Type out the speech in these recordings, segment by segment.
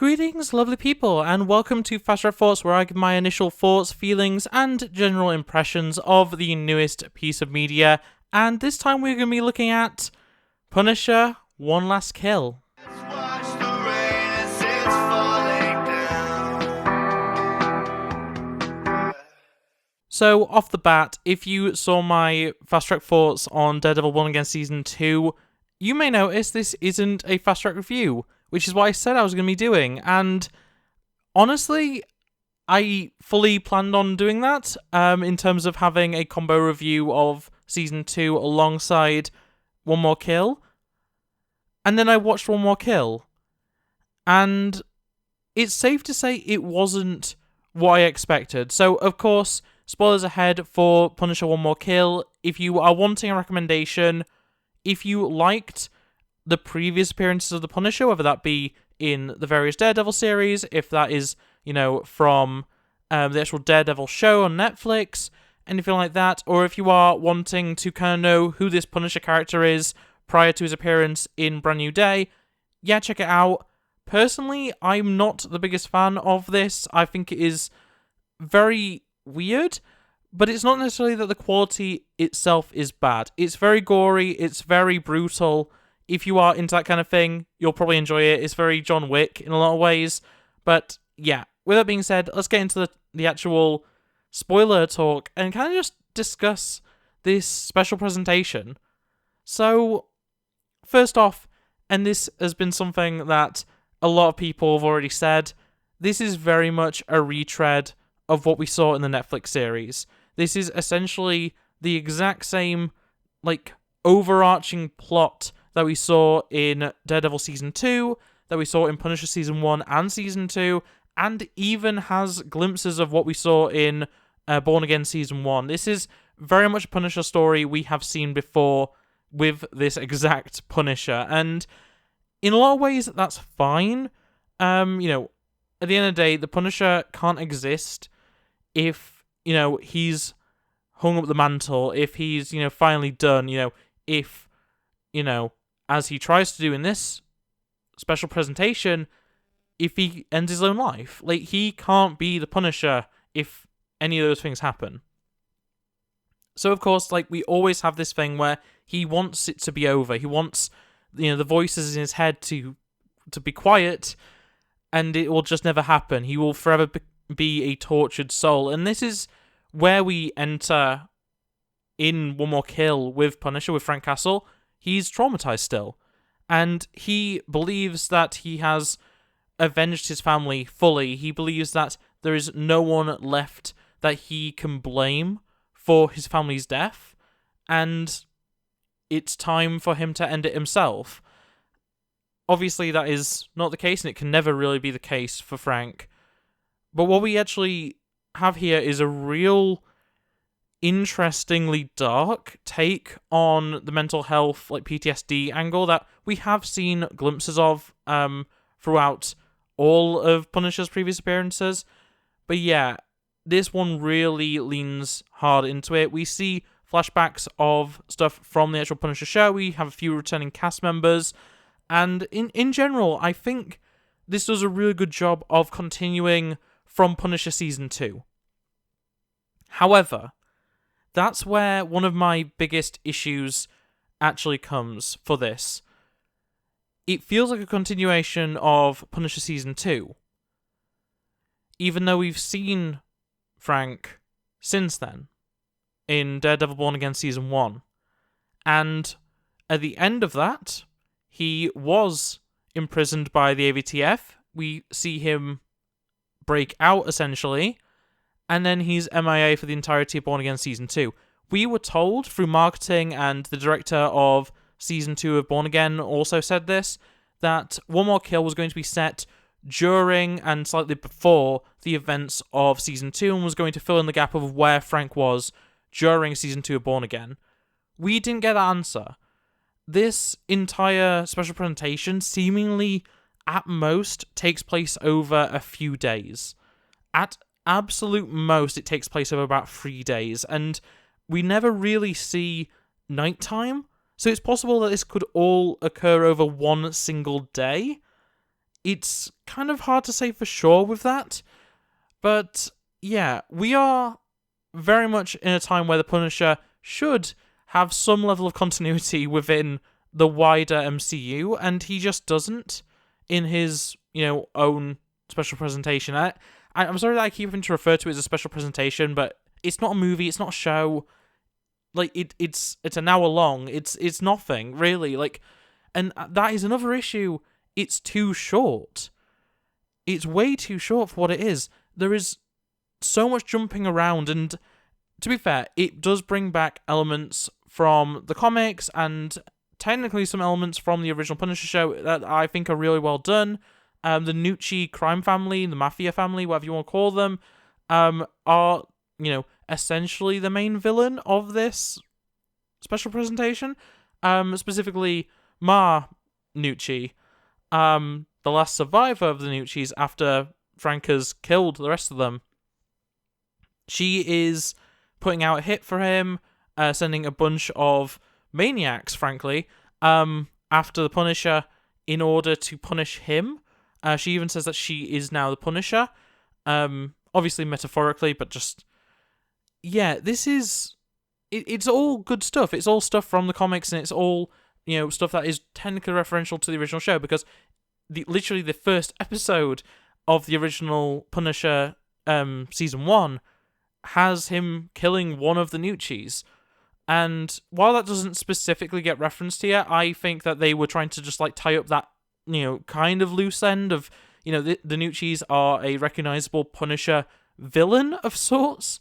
Greetings, lovely people, and welcome to Fast Track Thoughts, where I give my initial thoughts, feelings, and general impressions of the newest piece of media. And this time we're going to be looking at Punisher: One Last Kill. So, off the bat, if you saw my Fast Track Thoughts on Daredevil Born Again Season 2, you may notice this isn't a Fast Track review, which is what I said I was going to be doing, and honestly, I fully planned on doing that, in terms of having a combo review of Season 2 alongside One More Kill, and then I watched One More Kill, and it's safe to say it wasn't what I expected. So, of course, spoilers ahead for Punisher: One More Kill. If you are wanting a recommendation, if you liked the previous appearances of the Punisher, whether that be in the various Daredevil series, if that is, from the actual Daredevil show on Netflix, anything like that, or if you are wanting to kind of know who this Punisher character is prior to his appearance in Brand New Day, yeah, check it out. Personally, I'm not the biggest fan of this. I think it is very weird, but it's not necessarily that the quality itself is bad. It's very gory, it's very brutal. If you are into that kind of thing, you'll probably enjoy it. It's very John Wick in a lot of ways. But yeah, with that being said, let's get into the actual spoiler talk and kind of just discuss this special presentation. So, first off, and this has been something that a lot of people have already said, this is very much a retread of what we saw in the Netflix series. This is essentially the exact same, overarching plot that we saw in Daredevil Season 2, that we saw in Punisher Season 1 and Season 2, and even has glimpses of what we saw in Born Again Season 1. This is very much a Punisher story we have seen before with this exact Punisher, and in a lot of ways, that's fine. At the end of the day, the Punisher can't exist if, he's hung up the mantle, if he's, finally done, if, as he tries to do in this special presentation, if he ends his own life. He can't be the Punisher if any of those things happen. So, of course, we always have this thing where he wants it to be over. He wants, the voices in his head to be quiet, and it will just never happen. He will forever be a tortured soul. And this is where we enter in One More Kill with Punisher, with Frank Castle. He's traumatized still, and he believes that he has avenged his family fully. He believes that there is no one left that he can blame for his family's death, and it's time for him to end it himself. Obviously, that is not the case, and it can never really be the case for Frank. But what we actually have here is a real interestingly dark take on the mental health, PTSD angle that we have seen glimpses of throughout all of Punisher's previous appearances. But yeah, this one really leans hard into it. We see flashbacks of stuff from the actual Punisher show. We have a few returning cast members. And in general, I think this does a really good job of continuing from Punisher Season 2. However, that's where one of my biggest issues actually comes for this. It feels like a continuation of Punisher Season 2, even though we've seen Frank since then in Daredevil Born Again Season 1. And at the end of that, he was imprisoned by the AVTF. We see him break out, essentially, and then he's MIA for the entirety of Born Again Season 2. We were told through marketing, and the director of Season 2 of Born Again also said this, that One More Kill was going to be set during and slightly before the events of Season 2 and was going to fill in the gap of where Frank was during Season 2 of Born Again. We didn't get that answer. This entire special presentation seemingly, at most, takes place over a few days. At absolute most, it takes place over about 3 days, and we never really see nighttime, so it's possible that this could all occur over one single day. it's kind of hard to say for sure with that. But yeah, we are very much in a time where the Punisher should have some level of continuity within the wider MCU, and he just doesn't in his, own special presentation. I'm sorry that I keep having to refer to it as a special presentation, but it's not a movie, it's not a show. Like, it's an hour long. It's nothing, really. Like, and that is another issue. It's too short. It's way too short for what it is. There is so much jumping around, and to be fair, it does bring back elements from the comics and technically some elements from the original Punisher show that I think are really well done. The Nucci crime family, the Mafia family, whatever you want to call them, are, essentially the main villain of this special presentation. Specifically, Ma Nucci, the last survivor of the Nuccis after Frank has killed the rest of them. She is putting out a hit for him, sending a bunch of maniacs, frankly, after the Punisher in order to punish him. She even says that she is now the Punisher. Obviously metaphorically, but just... Yeah, this is... It's all good stuff. It's all stuff from the comics, and it's all, stuff that is technically referential to the original show, because literally the first episode of the original Punisher season 1 has him killing one of the Nuccis. And while that doesn't specifically get referenced here, I think that they were trying to just tie up that, kind of loose end of, the Nuccis are a recognizable Punisher villain of sorts.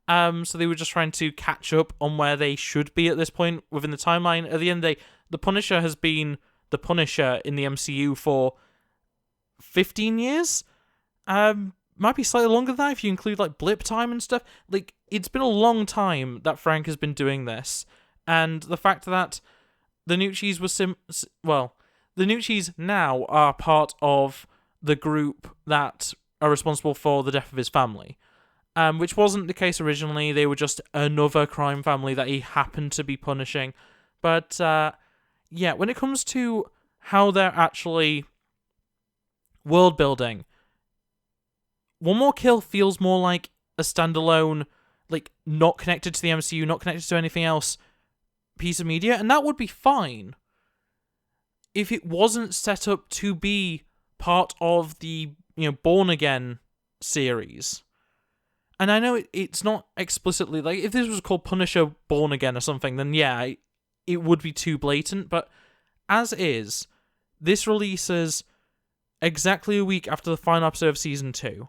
So they were just trying to catch up on where they should be at this point within the timeline. At the end of the day, the Punisher has been the Punisher in the MCU for 15 years? Might be slightly longer than that if you include, blip time and stuff. It's been a long time that Frank has been doing this. And the fact that the Nuccis were the Nuccis now are part of the group that are responsible for the death of his family. Which wasn't the case originally. They were just another crime family that he happened to be punishing. But, when it comes to how they're actually world building, One More Kill feels more like a standalone, not connected to the MCU, not connected to anything else, piece of media, and that would be fine if it wasn't set up to be part of the, Born Again series. And I know it's not explicitly, if this was called Punisher Born Again or something, then yeah, it would be too blatant, but as is, this releases exactly a week after the final episode of Season 2.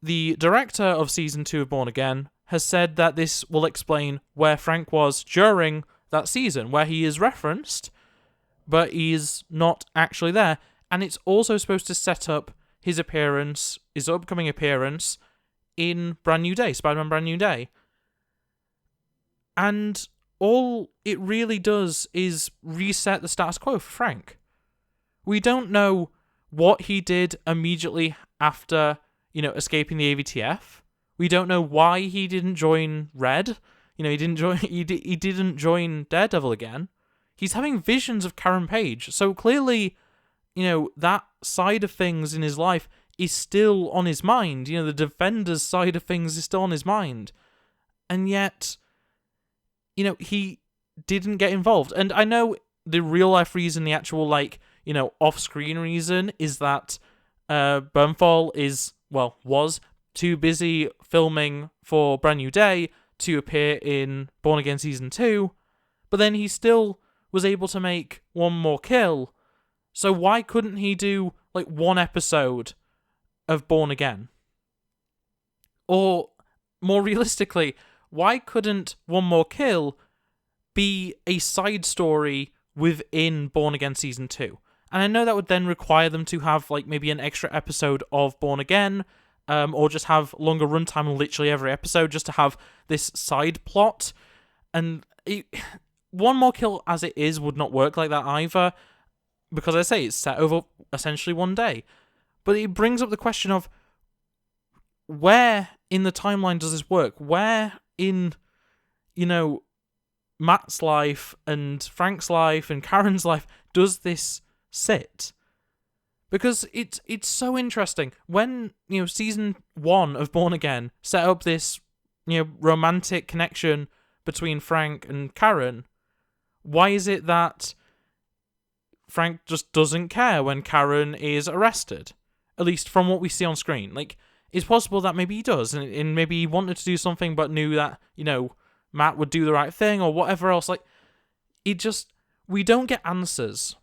The director of Season 2 of Born Again has said that this will explain where Frank was during that season, where he is referenced, but he's not actually there, and it's also supposed to set up his upcoming appearance in Brand New Day, Spider-Man Brand New Day. And all it really does is reset the status quo for Frank. We don't know what he did immediately after, escaping the AVTF. We don't know why he didn't join Red. He didn't join Daredevil again. He's having visions of Karen Page, so clearly, that side of things in his life is still on his mind. The Defenders side of things is still on his mind. And yet, he didn't get involved. And I know the real life reason, the actual, off-screen reason is that Bernthal was too busy filming for Brand New Day to appear in Born Again Season 2, but then he still was able to make One More Kill. So why couldn't he do, one episode of Born Again? Or, more realistically, why couldn't One More Kill be a side story within Born Again Season 2? And I know that would then require them to have, like, maybe an extra episode of Born Again, or just have longer runtime on literally every episode, just to have this side plot. And One More Kill as it is would not work like that either, because I say it's set over essentially one day. But it brings up the question of, where in the timeline does this work? Where in, Matt's life and Frank's life and Karen's life does this sit? Because it's so interesting. When, season 1 of Born Again set up this, romantic connection between Frank and Karen, why is it that Frank just doesn't care when Karen is arrested? At least from what we see on screen. Like, it's possible that maybe he does, and maybe he wanted to do something but knew that, Matt would do the right thing or whatever else. Like, we don't get answers.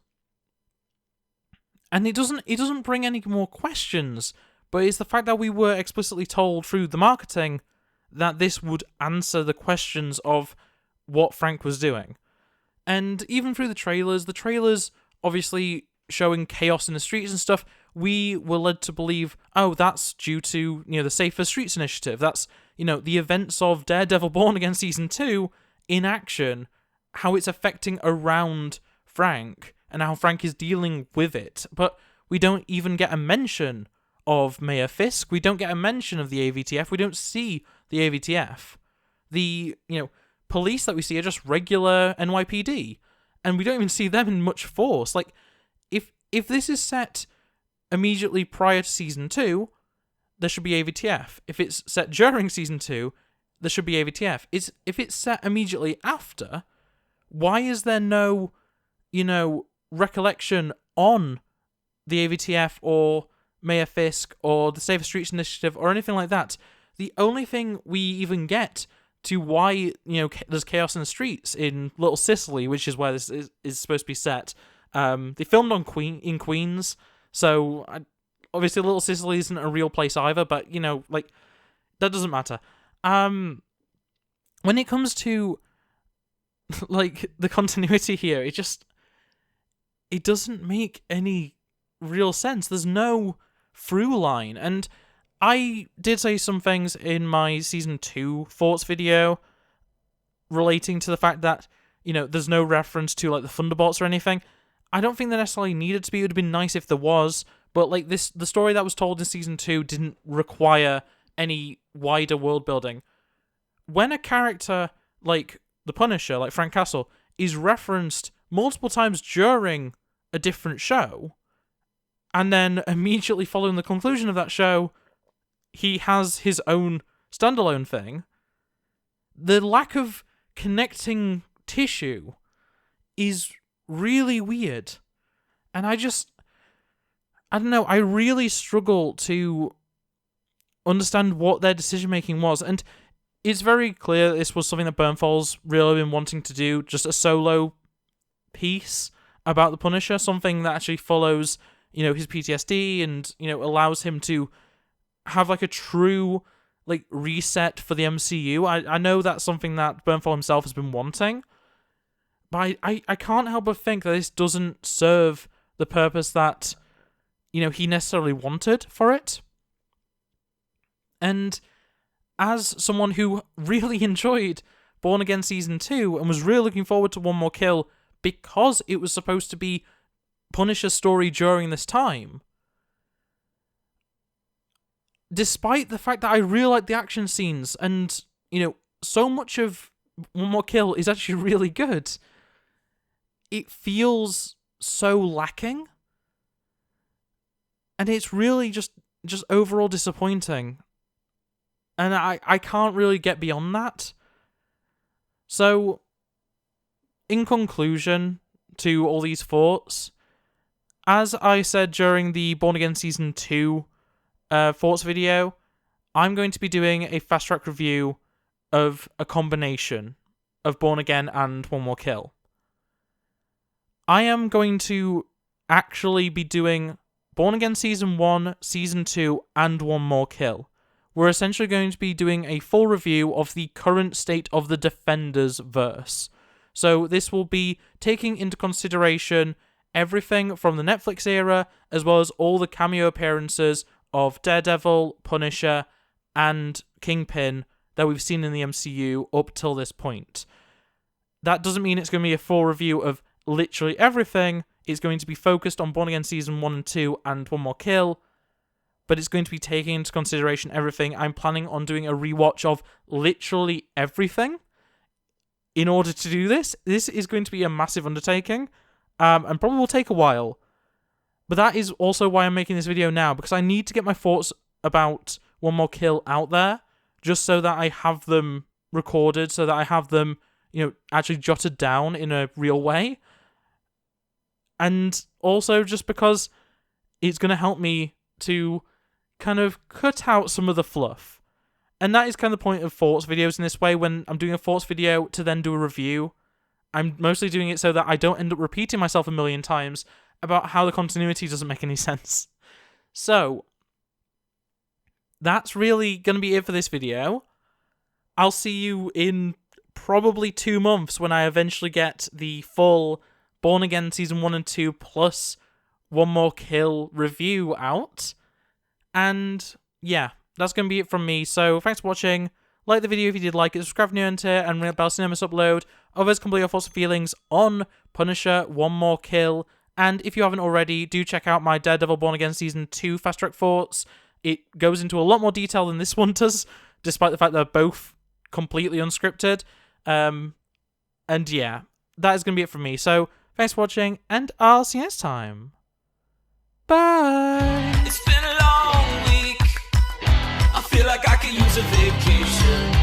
And it doesn't bring any more questions, but it's the fact that we were explicitly told through the marketing that this would answer the questions of what Frank was doing. And even through the trailers obviously showing chaos in the streets and stuff, we were led to believe, oh, that's due to, the Safer Streets initiative. That's, the events of Daredevil Born Again Season 2 in action, how it's affecting around Frank, and how Frank is dealing with it. But we don't even get a mention of Mayor Fisk. We don't get a mention of the AVTF. We don't see the AVTF. The, police that we see are just regular NYPD. And we don't even see them in much force. Like, if this is set immediately prior to Season 2, there should be AVTF. If it's set during Season 2, there should be AVTF. If it's set immediately after, why is there no, recollection on the AVTF or Mayor Fisk or the Safer Streets Initiative or anything like that? The only thing we even get to why, there's chaos in the streets in Little Sicily, which is where this is supposed to be set. They filmed in Queens, so obviously Little Sicily isn't a real place either, but, that doesn't matter. When it comes to, the continuity here, it doesn't make any real sense. There's no through line. And I did say some things in my Season 2 thoughts video relating to the fact that, there's no reference to, the Thunderbolts or anything. I don't think there necessarily needed to be. It would have been nice if there was. But, the story that was told in Season 2 didn't require any wider world building. When a character like the Punisher, like Frank Castle, is referenced multiple times during a different show, and then immediately following the conclusion of that show, he has his own standalone thing, the lack of connecting tissue is really weird. And I don't know, I really struggle to understand what their decision-making was, and it's very clear that this was something that Bernthal's really been wanting to do, just a solo piece about the Punisher, something that actually follows, his PTSD and, allows him to have, a true, reset for the MCU. I know that's something that Bernthal himself has been wanting, but I can't help but think that this doesn't serve the purpose that, he necessarily wanted for it. And as someone who really enjoyed Born Again Season 2 and was really looking forward to One More Kill because it was supposed to be Punisher's story during this time, despite the fact that I really like the action scenes and, so much of One More Kill is actually really good, it feels so lacking. And it's really just overall disappointing. And I can't really get beyond that. So, in conclusion to all these thoughts, as I said during the Born Again Season 2 thoughts video, I'm going to be doing a fast track review of a combination of Born Again and One More Kill. I am going to actually be doing Born Again Season 1, Season 2, and One More Kill. We're essentially going to be doing a full review of the current state of the Defenders verse. So this will be taking into consideration everything from the Netflix era, as well as all the cameo appearances of Daredevil, Punisher, and Kingpin that we've seen in the MCU up till this point. That doesn't mean it's going to be a full review of literally everything. It's going to be focused on Born Again Season 1 and 2 and One More Kill, but it's going to be taking into consideration everything. I'm planning on doing a rewatch of literally everything in order to do this. This is going to be a massive undertaking, and probably will take a while. But that is also why I'm making this video now, because I need to get my thoughts about One More Kill out there, just so that I have them recorded, so that I have them, actually jotted down in a real way. And also just because it's going to help me to kind of cut out some of the fluff. And that is kind of the point of thoughts videos in this way. When I'm doing a thoughts video to then do a review, I'm mostly doing it so that I don't end up repeating myself a million times about how the continuity doesn't make any sense. So, that's really going to be it for this video. I'll see you in probably 2 months when I eventually get the full Born Again Season 1 and 2 plus One More Kill review out. And yeah, that's going to be it from me. So thanks for watching. Like the video if you did like it, subscribe if you're new into it, and ring the bell so you never miss upload. Others complete your thoughts and feelings on Punisher, One More Kill. And if you haven't already, do check out my Daredevil Born Again Season 2 Fast Track Thoughts. It goes into a lot more detail than this one does, despite the fact they're both completely unscripted. And yeah, that is going to be it from me. So thanks for watching, and I'll see you next time. Bye! It's been a long week. I feel like I could use a vacation.